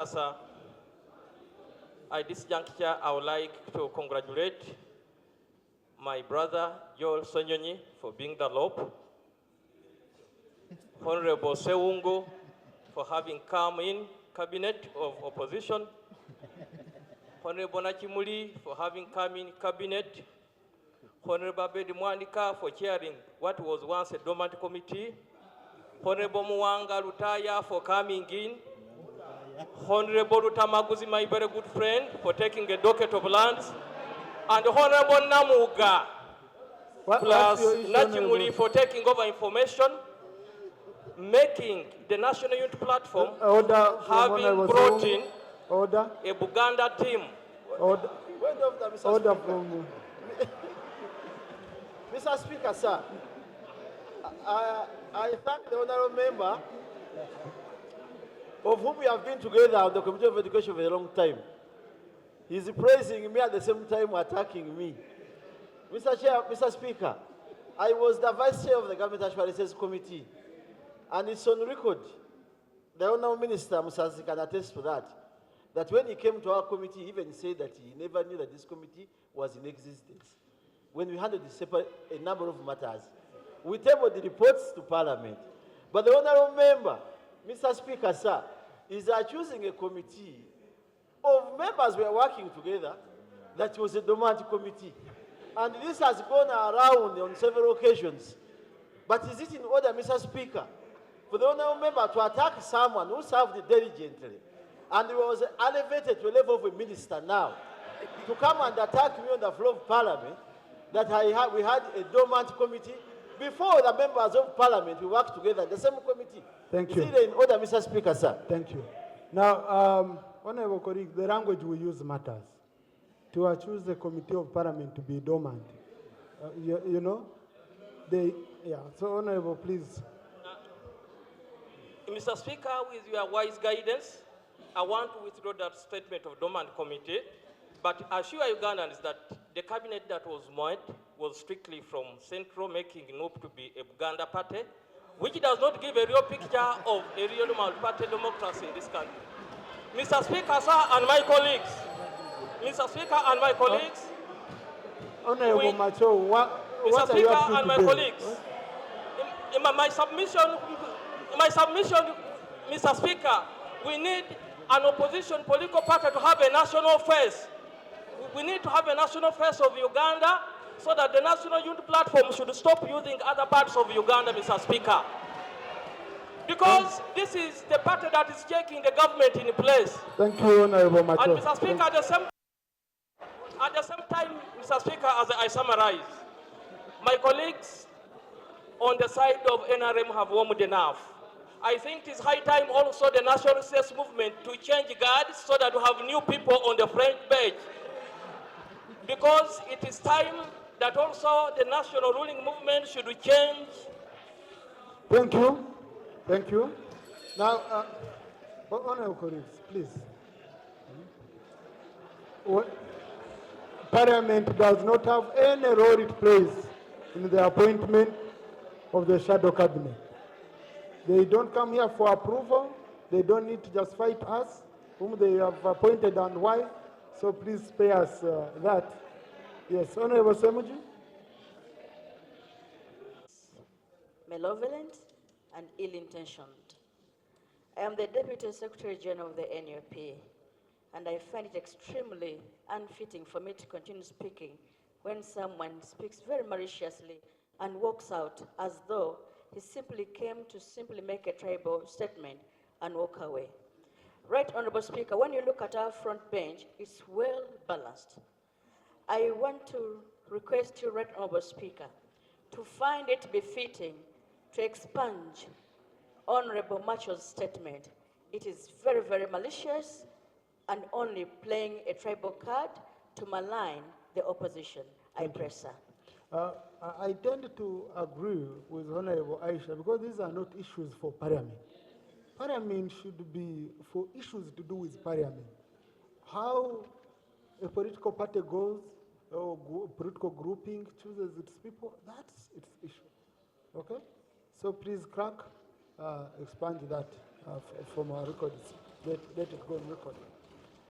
Sir, at this juncture, I would like to congratulate my brother Joel Sonyonyi for being the LOP, Honorable Sewungo for having come in cabinet of opposition, Honorable Nachimuli for having come in cabinet, Honorable Bedi Mwanika for chairing what was once a dormant committee, Honorable Muwanga Lutaya for coming in, Honorable Rutamaguzi, my very good friend, for taking a docket of lands, and Honorable Namuga, plus Nachimuli for taking over information, making the National Youth Platform having brought in a Buganda team. Order from Mr. Speaker, sir. I thank the honorable member of whom we have been together on the Committee of Education for a long time. He's praising me at the same time attacking me. Mr. Speaker, I was the Vice Chair of the Government Assurances Committee, and it's on record. The Honorable Minister Musazi can attest to that when he came to our committee, he even said that he never knew that this committee was in existence. When we handled a number of matters, we tabled the reports to Parliament. But the honorable member, Mr. Speaker, sir, is choosing a committee of members who are working together that was a dormant committee. And this has gone around on several occasions. But is it in order, Mr. Speaker, for the honorable member to attack someone who served diligently and was elevated to a level of a minister now, to come and attack me on the floor of Parliament, that we had a dormant committee? Before the members of Parliament, we worked together in the same committee. Thank you. Is it in order, Mr. Speaker, sir? Thank you. Now, honorable colleague, the language we use matters. To choose a committee of Parliament to be dormant, you know, So, honorable, please. Mr. Speaker, with your wise guidance, I want to withdraw that statement of dormant committee, but assure Ugandans that the cabinet that was made was strictly from Central, making Nup to be a Buganda party, which does not give a real picture of a real multi-party democracy in this country. Mr. Speaker, sir, and my colleagues, Mr. Speaker and my colleagues, Honorable Macho, what Mr. Speaker and my do? colleagues, in my submission, Mr. Speaker, we need an opposition political party to have a national face. We need to have a national face of Uganda so that the National Youth Platform should stop using other parts of Uganda, Mr. Speaker. Because this is the party that is taking the government in place. Thank you, Honorable Macho. And Mr. Speaker, at the same time, Mr. Speaker, as I summarize, my colleagues on the side of NRM have warmed enough. I think it is high time also the National Resistance Movement to change guards so that we have new people on the front bench. Because it is time that also the national ruling movement should change. Thank you. Thank you. Now, honorable colleagues, please. Parliament does not have any role it plays in the appointment of the shadow cabinet. They don't come here for approval. They don't need to just fight us, whom they have appointed and why. So please spare us that. Yes, Honorable Semuji. Malevolent and ill-intentioned. I am the Deputy Secretary General of the NUP, and I find it extremely unfitting for me to continue speaking when someone speaks very maliciously and walks out as though he simply came to simply make a tribal statement and walk away. Right, Honorable Speaker, when you look at our front bench, it's well balanced. I want to request you, Right Honorable Speaker, to find it befitting to expunge Honorable Macho's statement. It is very, very malicious and only playing a tribal card to malign the opposition. I press, sir. I tend to agree with Honorable Aisha because these are not issues for Parliament. Parliament should be for issues to do with Parliament. How a political party goes, or political grouping chooses its people, that's its issue. Okay? So please, crack, expunge that from our records. Let it go on record.